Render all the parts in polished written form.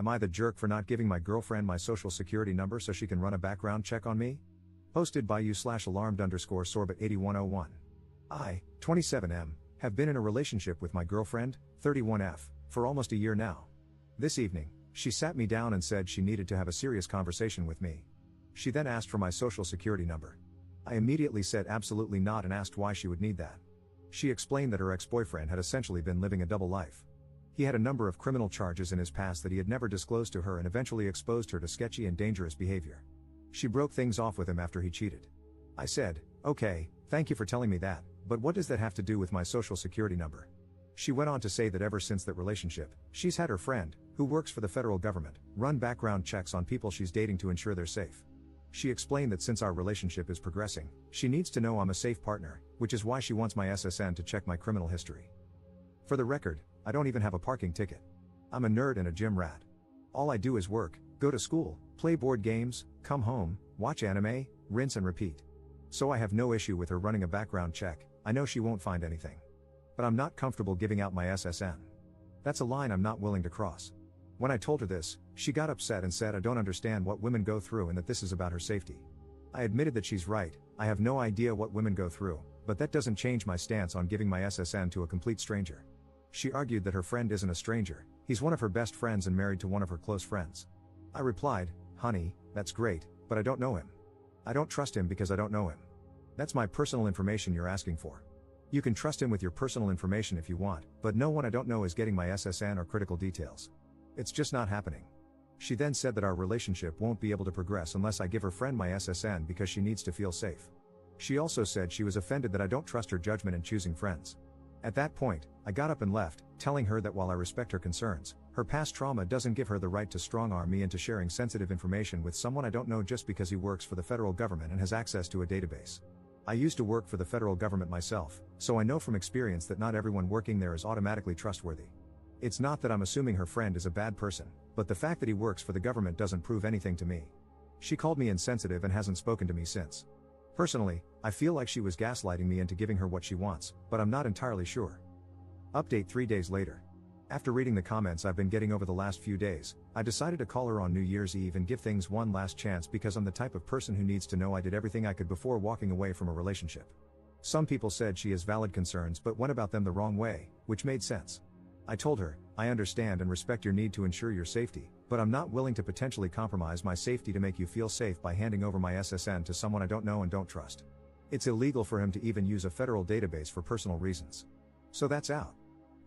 Am I the jerk for not giving my girlfriend my social security number so she can run a background check on me? Posted by you/alarmed_sorbet8101. I, 27M, have been in a relationship with my girlfriend, 31F, for almost a year now. This evening, she sat me down and said she needed to have a serious conversation with me. She then asked for my social security number. I immediately said absolutely not and asked why she would need that. She explained that her ex-boyfriend had essentially been living a double life. He had a number of criminal charges in his past that he had never disclosed to her and eventually exposed her to sketchy and dangerous behavior. She broke things off with him after he cheated. I said, "Okay, thank you for telling me that, but what does that have to do with my social security number?" She went on to say that ever since that relationship, she's had her friend, who works for the federal government, run background checks on people she's dating to ensure they're safe. She explained that since our relationship is progressing, she needs to know I'm a safe partner, which is why she wants my SSN to check my criminal history. For the record, I don't even have a parking ticket. I'm a nerd and a gym rat. All I do is work, go to school, play board games, come home, watch anime, rinse and repeat. So I have no issue with her running a background check. I know she won't find anything. But I'm not comfortable giving out my SSN. That's a line I'm not willing to cross. When I told her this, she got upset and said I don't understand what women go through and that this is about her safety. I admitted that she's right, I have no idea what women go through, but that doesn't change my stance on giving my SSN to a complete stranger. She argued that her friend isn't a stranger, he's one of her best friends and married to one of her close friends. I replied, "Honey, that's great, but I don't know him. I don't trust him because I don't know him. That's my personal information you're asking for. You can trust him with your personal information if you want, but no one I don't know is getting my SSN or critical details. It's just not happening." She then said that our relationship won't be able to progress unless I give her friend my SSN because she needs to feel safe. She also said she was offended that I don't trust her judgment in choosing friends. At that point, I got up and left, telling her that while I respect her concerns, her past trauma doesn't give her the right to strong-arm me into sharing sensitive information with someone I don't know just because he works for the federal government and has access to a database. I used to work for the federal government myself, so I know from experience that not everyone working there is automatically trustworthy. It's not that I'm assuming her friend is a bad person, but the fact that he works for the government doesn't prove anything to me. She called me insensitive and hasn't spoken to me since. Personally, I feel like she was gaslighting me into giving her what she wants, but I'm not entirely sure. Update 3 days later. After reading the comments I've been getting over the last few days, I decided to call her on New Year's Eve and give things one last chance because I'm the type of person who needs to know I did everything I could before walking away from a relationship. Some people said she has valid concerns but went about them the wrong way, which made sense. I told her, I understand and respect your need to ensure your safety, but I'm not willing to potentially compromise my safety to make you feel safe by handing over my SSN to someone I don't know and don't trust. It's illegal for him to even use a federal database for personal reasons. So that's out.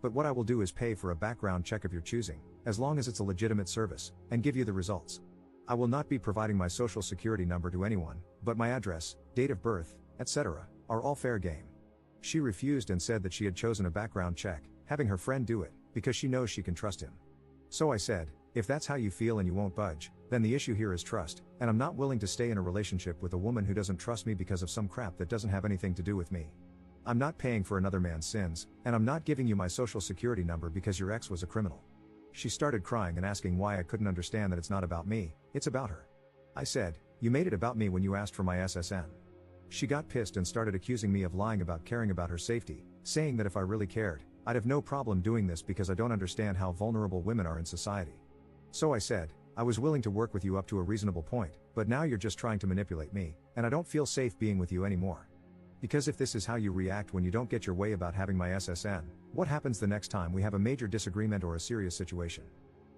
But what I will do is pay for a background check of your choosing, as long as it's a legitimate service, and give you the results. I will not be providing my social security number to anyone, but my address, date of birth, etc., are all fair game. She refused and said that she had chosen a background check, having her friend do it, because she knows she can trust him. So I said, if that's how you feel and you won't budge, then the issue here is trust, and I'm not willing to stay in a relationship with a woman who doesn't trust me because of some crap that doesn't have anything to do with me. I'm not paying for another man's sins, and I'm not giving you my social security number because your ex was a criminal. She started crying and asking why I couldn't understand that it's not about me, it's about her. I said, you made it about me when you asked for my SSN. She got pissed and started accusing me of lying about caring about her safety, saying that if I really cared, I'd have no problem doing this because I don't understand how vulnerable women are in society. So I said, I was willing to work with you up to a reasonable point, but now you're just trying to manipulate me, and I don't feel safe being with you anymore. Because if this is how you react when you don't get your way about having my SSN, what happens the next time we have a major disagreement or a serious situation?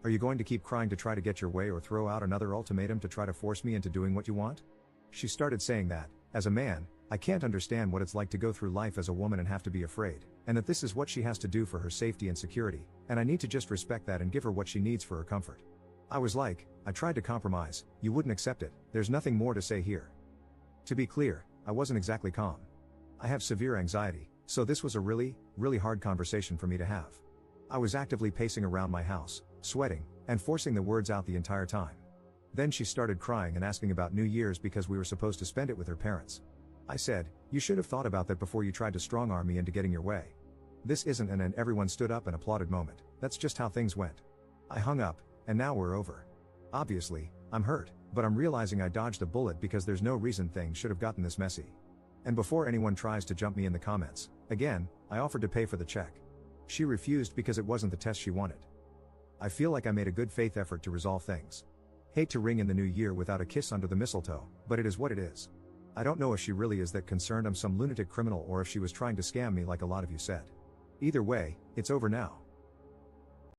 Are you going to keep crying to try to get your way or throw out another ultimatum to try to force me into doing what you want? She started saying that, as a man, I can't understand what it's like to go through life as a woman and have to be afraid, and that this is what she has to do for her safety and security, and I need to just respect that and give her what she needs for her comfort. I was like, I tried to compromise, you wouldn't accept it, there's nothing more to say here. To be clear, I wasn't exactly calm. I have severe anxiety, so this was a really hard conversation for me to have. I was actively pacing around my house, sweating, and forcing the words out the entire time. Then she started crying and asking about New Year's because we were supposed to spend it with her parents. I said, you should have thought about that before you tried to strong-arm me into getting your way. This isn't an and everyone stood up and applauded moment, that's just how things went. I hung up, and now we're over. Obviously, I'm hurt, but I'm realizing I dodged a bullet because there's no reason things should have gotten this messy. And before anyone tries to jump me in the comments, again, I offered to pay for the check. She refused because it wasn't the test she wanted. I feel like I made a good faith effort to resolve things. Hate to ring in the new year without a kiss under the mistletoe, but it is what it is. I don't know if she really is that concerned I'm some lunatic criminal or if she was trying to scam me like a lot of you said. Either way, it's over now.